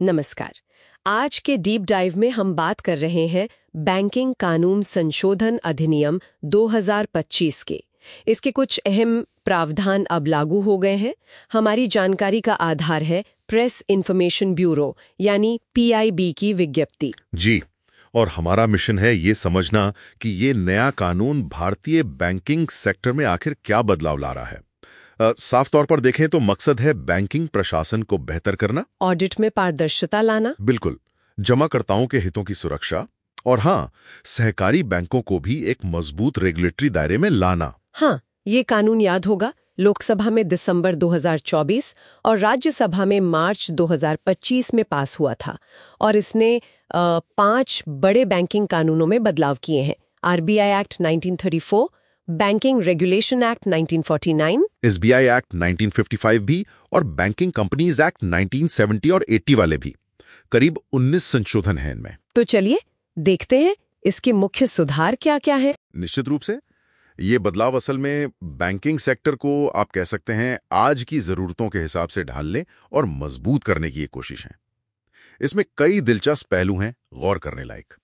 नमस्कार। आज के डीप डाइव में हम बात कर रहे हैं बैंकिंग कानून संशोधन अधिनियम 2025 के। इसके कुछ अहम प्रावधान अब लागू हो गए हैं। हमारी जानकारी का आधार है प्रेस इन्फॉर्मेशन ब्यूरो यानी PIB की विज्ञप्ति। जी, और हमारा मिशन है ये समझना कि ये नया कानून भारतीय बैंकिंग सेक्टर में आखिर क्या बदलाव ला रहा है। साफ तौर पर देखें तो मकसद है बैंकिंग प्रशासन को बेहतर करना, ऑडिट में पारदर्शिता लाना, बिल्कुल, जमाकर्ताओं के हितों की सुरक्षा और हाँ, सहकारी बैंकों को भी एक मजबूत रेगुलेटरी दायरे में लाना। हाँ, ये कानून याद होगा, लोकसभा में दिसंबर 2024 और राज्यसभा में मार्च 2025 में पास हुआ था और इसने 5 बड़े बैंकिंग कानूनों में बदलाव किए हैं। RBI act 1934, banking regulation act 1949, SBI act 1955 भी और बैंकिंग कंपनीज एक्ट 1970 और 80 वाले भी। करीब 19 संशोधन हैं इनमें। तो चलिए देखते हैं इसके मुख्य सुधार क्या क्या है। निश्चित रूप से ये बदलाव असल में बैंकिंग सेक्टर को आप कह सकते हैं आज की जरूरतों के हिसाब से ढालने और मजबूत करने की एक कोशिश है। इसमें कई दिलचस्प पहलू हैं गौर करने लायक।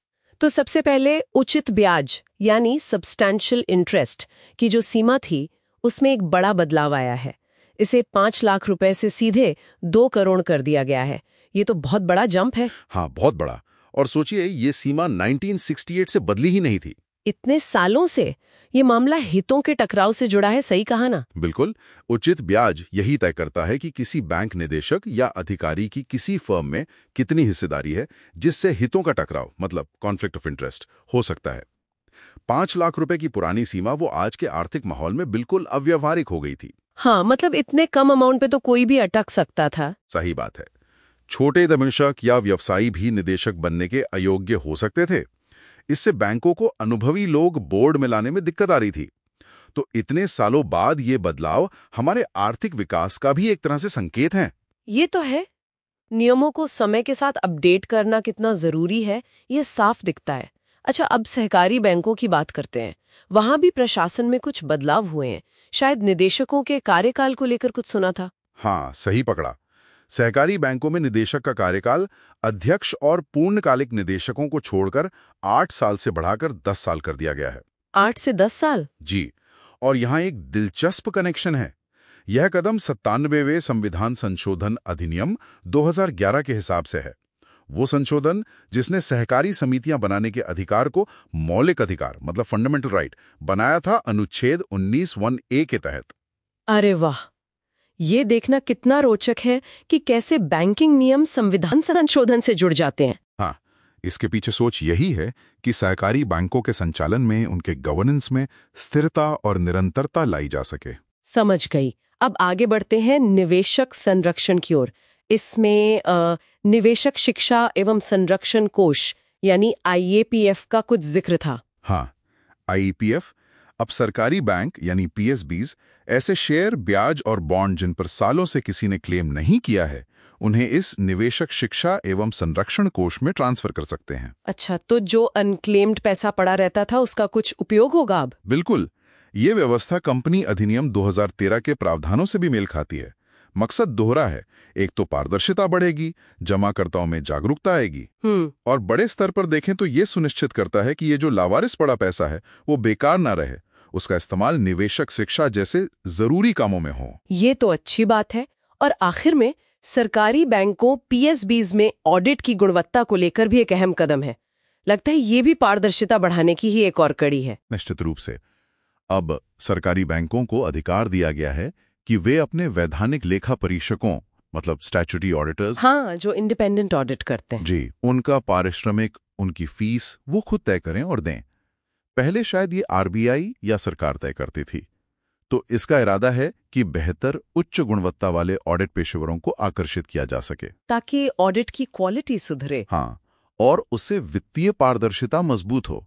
तो सबसे पहले उचित ब्याज यानी सब्सटैंशियल इंटरेस्ट की जो सीमा थी उसमें एक बड़ा बदलाव आया है। इसे 5 लाख रुपए से सीधे 2 करोड़ कर दिया गया है। ये तो बहुत बड़ा जंप है। हाँ, बहुत बड़ा। और सोचिए ये सीमा 1968 से बदली ही नहीं थी। इतने सालों से ये मामला हितों के टकराव से जुड़ा है, सही कहा ना? बिल्कुल, उचित ब्याज यही तय करता है कि किसी बैंक निदेशक या अधिकारी की किसी फर्म में कितनी हिस्सेदारी है जिससे हितों का टकराव मतलब कॉन्फ्लिक्ट ऑफ इंटरेस्ट हो सकता है। 5 लाख रुपए की पुरानी सीमा वो आज के आर्थिक माहौल में बिल्कुल अव्यवहारिक हो गई थी। हाँ, मतलब इतने कम अमाउंट पे तो कोई भी अटक सकता था। सही बात है। छोटे दमनशक या व्यवसायी भी निदेशक बनने के अयोग्य हो सकते थे। इससे बैंकों को अनुभवी लोग बोर्ड में लाने में दिक्कत आ रही थी। तो इतने सालों बाद ये बदलाव हमारे आर्थिक विकास का भी एक तरह से संकेत है। ये तो है। नियमों को समय के साथ अपडेट करना कितना जरूरी है, ये साफ दिखता है। अच्छा, अब सहकारी बैंकों की बात करते हैं। वहां भी प्रशासन में कुछ बदलाव हुए हैं। शायद निदेशकों के कार्यकाल को लेकर कुछ सुना था। हाँ, सही पकड़ा। सहकारी बैंकों में निदेशक का कार्यकाल अध्यक्ष और पूर्णकालिक निदेशकों को छोड़कर 8 साल से बढ़ाकर 10 साल कर दिया गया है। 8 से 10 साल? जी, और यहाँ एक दिलचस्प कनेक्शन है। यह कदम 97वें संविधान संशोधन अधिनियम 2011 के हिसाब से है। वो संशोधन जिसने सहकारी समितियां बनाने के अधिकार को मौलिक अधिकार मतलब फंडामेंटल राइट बनाया था अनुच्छेद 19(1)(a) के तहत। अरे वाह, ये देखना कितना रोचक है कि कैसे बैंकिंग नियम संविधान संशोधन से जुड़ जाते हैं। हाँ, इसके पीछे सोच यही है कि सहकारी बैंकों के संचालन में उनके गवर्नेंस में स्थिरता और निरंतरता लाई जा सके। समझ गई। अब आगे बढ़ते हैं निवेशक संरक्षण की ओर। इसमें निवेशक शिक्षा एवं संरक्षण कोष यानी IAPF का कुछ जिक्र था। हाँ, IEPF अब सरकारी बैंक यानी PSBs ऐसे शेयर, ब्याज और बॉन्ड जिन पर सालों से किसी ने क्लेम नहीं किया है, उन्हें इस निवेशक शिक्षा एवं संरक्षण कोष में ट्रांसफर कर सकते हैं। अच्छा, तो जो अनक्लेम्ड पैसा पड़ा रहता था उसका कुछ उपयोग होगा अब? बिल्कुल, ये व्यवस्था कंपनी अधिनियम 2013 के प्रावधानों से भी मेल खाती है। मकसद दोहरा है, एक तो पारदर्शिता बढ़ेगी, जमाकर्ताओं में जागरूकता आएगी और बड़े स्तर पर देखें तो ये सुनिश्चित करता है कि ये जो लावारिस पड़ा पैसा है वो बेकार ना रहे, उसका इस्तेमाल निवेशक शिक्षा जैसे जरूरी कामों में हो। ये तो अच्छी बात है। और आखिर में सरकारी बैंकों PSBs में ऑडिट की गुणवत्ता को लेकर भी एक अहम कदम है। लगता है ये भी पारदर्शिता बढ़ाने की ही एक और कड़ी है। निश्चित रूप से अब सरकारी बैंकों को अधिकार दिया गया है कि वे अपने वैधानिक लेखा परीक्षकों मतलब स्टैट्यूटरी ऑडिटर्स, हाँ, जो इंडिपेंडेंट ऑडिट करते हैं, जी, उनका पारिश्रमिक, उनकी फीस वो खुद तय करें और दें। पहले शायद ये RBI या सरकार तय करती थी। तो इसका इरादा है कि बेहतर उच्च गुणवत्ता वाले ऑडिट पेशेवरों को आकर्षित किया जा सके ताकि ऑडिट की क्वालिटी सुधरे। हाँ, और उससे वित्तीय पारदर्शिता मजबूत हो।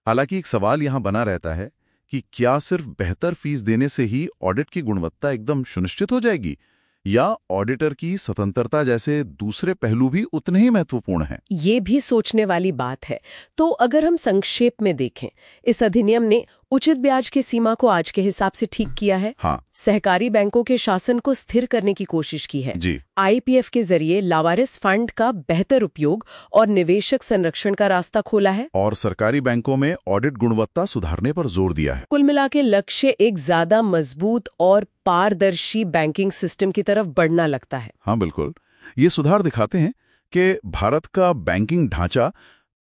हालांकि एक सवाल यहां बना रहता है कि क्या सिर्फ बेहतर फीस देने से ही ऑडिट की गुणवत्ता एकदम सुनिश्चित हो जाएगी या ऑडिटर की स्वतंत्रता जैसे दूसरे पहलू भी उतने ही महत्वपूर्ण हैं? ये भी सोचने वाली बात है। तो अगर हम संक्षेप में देखें, इस अधिनियम ने उचित ब्याज की सीमा को आज के हिसाब से ठीक किया है। हाँ। सहकारी बैंकों के शासन को स्थिर करने की कोशिश की है जी। आईपीएफ के जरिए लावारिस फंड का बेहतर उपयोग और निवेशक संरक्षण का रास्ता खोला है। और सरकारी बैंकों में ऑडिट गुणवत्ता सुधारने पर जोर दिया है। कुल मिला के लक्ष्य एक ज्यादा मजबूत और पारदर्शी बैंकिंग सिस्टम की तरफ बढ़ना लगता है। हाँ बिल्कुल, ये सुधार दिखाते हैं कि भारत का बैंकिंग ढांचा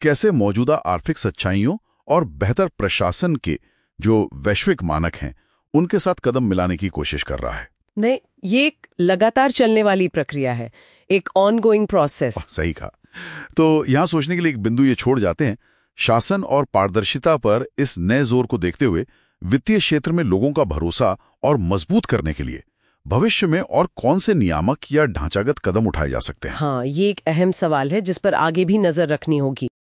कैसे मौजूदा आर्थिक सच्चाइयों और बेहतर प्रशासन के जो वैश्विक मानक हैं उनके साथ कदम मिलाने की कोशिश कर रहा है। नहीं, ये एक लगातार चलने वाली प्रक्रिया है, एक ऑनगोइंग प्रोसेस। सही कहा। तो यहां सोचने के लिए एक बिंदु ये छोड़ जाते हैं, शासन और पारदर्शिता पर इस नए जोर को देखते हुए वित्तीय क्षेत्र में लोगों का भरोसा और मजबूत करने के लिए भविष्य में और कौन से नियामक या ढांचागत कदम उठाए जा सकते हैं? हाँ, ये एक अहम सवाल है जिस पर आगे भी नजर रखनी होगी।